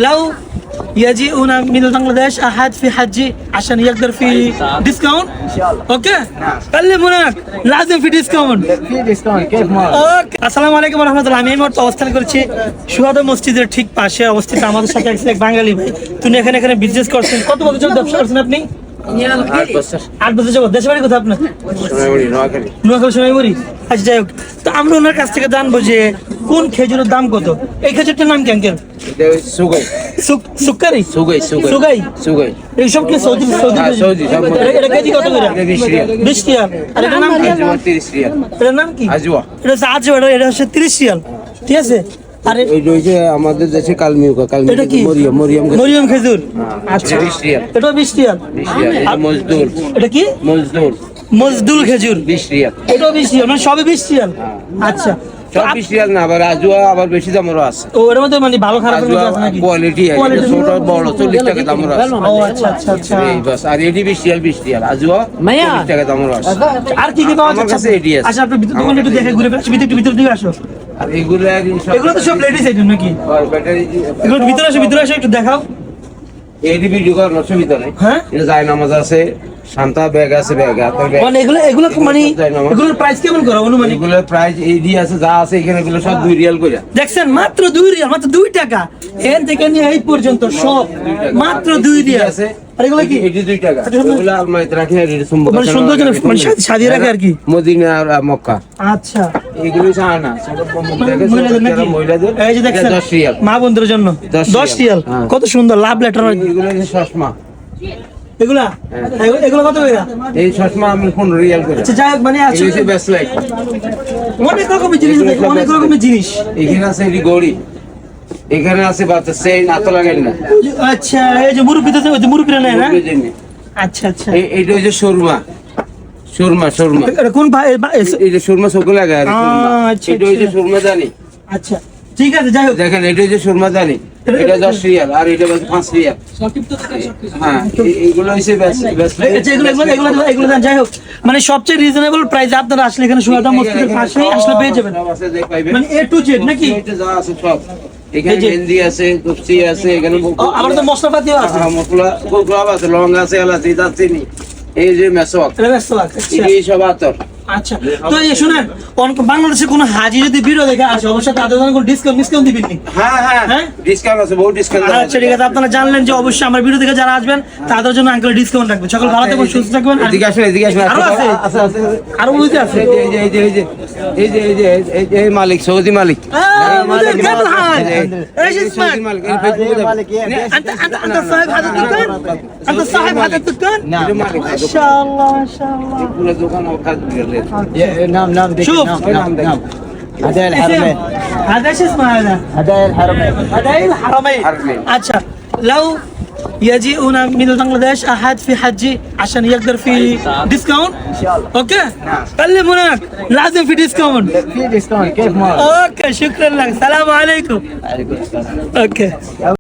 لو يجيئون من بنغلاديش احد في حجي عشان يقدر في ديسكاونت ان شاء الله. اوكي نعم. كلم هناك لازم في ديسكاونت في ديسكاونت كيف ما ওকে আসসালামু আলাইকুম ওয়া রাহমাতুল্লাহ। আমি এই মুহূর্তে অবস্থান করছি সুহাদা মসজিদের ঠিক পাশে অবস্থিত। আমাদের সাথে এক বাঙালি ভাই, তিনি এখানে বিজনেস করছেন। কত বছর যাবত ব্যবসা করছেন আপনি? 8 বছর যাবত। দেশের বাড়ি কোথায় আপনার? নোয়াখালী সোনাইমুড়ি। আচ্ছা যাই হোক, তো আমরা ওনার কাছ থেকে জানবো যে কোন খেজুরের দাম কত। এই খেজুরটার নাম কি আঙ্কেল? সুকারি সুগাই এইসব কি সৌদি? এটা কেজি কত করে? 20 রিয়াল। আর এটার নাম কি? 30 রিয়াল। এটার নাম কি? আজওয়া। এটা হচ্ছে আজওয়া। এটা হচ্ছে 30 রিয়াল। ঠিক আছে। আরে এই যে আমাদের দেশে কালমিউকা এটা কি? মরিয়ম খেজুর। আচ্ছা 20 রিয়াল। এটা 20 রিয়াল। 20 রিয়াল। এটা মজদুর। এটা কি? মজদুর খেজুর। 20 রিয়াল। এটা 20 রিয়াল, মানে সবই 20 রিয়াল। আচ্ছা সব 20 রিয়াল না, আবার আজওয়া আবার বেশি দামেরও আছে। ও এর মধ্যে মানে ভালো খারাপ আজওয়া আছে নাকি? কোয়ালিটি আছে, ছোট বড় 40 টাকা দামেরও আছে। ও আচ্ছা আচ্ছা আচ্ছা। এই বাস। আর এডি 20 রিয়াল আজওয়া 40 টাকা দামেরও আছে। আর কি কি পাওয়া আমার যাচ্ছে? কাছে এডি আছে। আচ্ছা আপনি দোকানে একটু দেখে ঘুরে বেড়াচ্ছি, ভিতর দিকে আসো। আর এগুলো এগুলো তো সব লেডিস আইটেম নাকি? ব্যাটারি এগুলো ভিতরে আসো একটু দেখাও। এডি ভিডিও করার অসুবিধা নেই। হ্যাঁ এটা যায় নামাজ আছে, শান্তা ব্যাগ আছে, ব্যাগ আপনার ব্যাগ। মানে এগুলো মানে এগুলোর প্রাইস কেমন করো অনুমানিক? এগুলোর প্রাইস এডি আছে যা আছে এখানে, এগুলো সব 2 রিয়াল করে। দেখছেন মাত্র 2 রিয়াল, মাত্র 2 টাকা। এর থেকে নিয়ে এই পর্যন্ত সব মাত্র 2 রিয়াল আছে। আর এগুলো কি? এডি 2 টাকা। এগুলো আলমারিতে রাখি, এডি সুম্বক মানে সুন্দর জন্য মানে সাজিয়ে রাখে আর কি। মদিনা আর মক্কা। আচ্ছা এগুলো জানা ছোট মহিলাদের নাকি? মহিলাদের। এই যে দেখছেন 10 রিয়াল। মা বন্ধুদের জন্য 10 রিয়াল। হ্যাঁ। কত সুন্দর লাভ লেটার। এগুলো যে চশমা, এগুলা এগুলো কত করে? এই চশমা আমি 15 রিয়াল করে। আচ্ছা যাই হোক, মানে আছে এগুলো বেস্ট লাইট। অনেক রকমের জিনিস দেখো, অনেক রকমের জিনিস। এখানে আছে এডি গড়ি, এখানে আছে বাচ্চা সেই নাতো লাগাই না। আচ্ছা এই যে মুরব্বি তো ওই যে মুরব্বিরা নেয় না? মুরগির জন্য। আচ্ছা আচ্ছা। এইটা হচ্ছে সুরমা। এটা কোন ভাই? এই যে সুরমা চোখে লাগায় আর সুরমা। আচ্ছা, এটা হচ্ছে আচ্ছা। সুরমা জানি। আচ্ছা ঠিক আছে যাই হোক। দেখেন এটা হচ্ছে সুরমা জানি, এটা 10 রিয়াল আর এটা 5 রিয়াল। হ্যাঁ এইগুলো হচ্ছে আচ্ছা, এগুলো দেন। যাই হোক, মানে সবচেয়ে রিজনেবল প্রাইস আপনারা আসলে এখানে সুহাদা মসজিদের পাশে আসলে পেয়ে যাবেন। মানে A to Z নাকি? এটা যা আছে সব এখানে। মেহেন্দি আছে, কুফসি আছে, এখানে আবার তো মশলাপাতিও আছে। মশলা সব আছে, লং আছে, এলাচি, দারচিনি, এই যে মেসওয়াক, এটা ব্যস্ত আছে। এই সব আতর। আচ্ছা তো এই শুনেন, বাংলাদেশে কোনো হাজি যদি ভিডিও দেখে আসে অবশ্যই তাদের জন্য কোনো ডিসকাউন্ট দিবেন নি? হ্যাঁ হ্যাঁ ডিসকাউন্ট আছে, বহুত ডিসকাউন্ট আছে। আচ্ছা ঠিক আছে, আপনারা জানলেন যে অবশ্যই আমার ভিডিও দেখে যারা আসবেন তাদের জন্য আঙ্কেল ডিসকাউন্ট রাখবেন। সকল ভালো থাকবেন, সুস্থ থাকবেন। এদিকে আসেন। আরো আছে? আরো বুঝতে আছে? এই মালিক, সৌদি মালিক। مدير كيف الحال؟ ايش اسمك؟ انت صاحب هذا الدكان؟ انت صاحب هذا الدكان؟ نعم. ما شاء الله ما شاء الله. পুরো দোকান ওখানে গেলে نعم نعم شوف. نعم هدايا الحرمين. هذا ايش اسمه هذا؟ هدايا الحرمين. هدايا الحرمين. अच्छा لو يجيئون من بنغلاديش احد في حجي عشان يقدر في ديسكاونت ان شاء الله. اوكي نعم. كلم هناك لازم في ديسكاونت. في ديسكاونت كيف ما اوكي شكرا لك، السلام عليكم. عليكم السلام. اوكي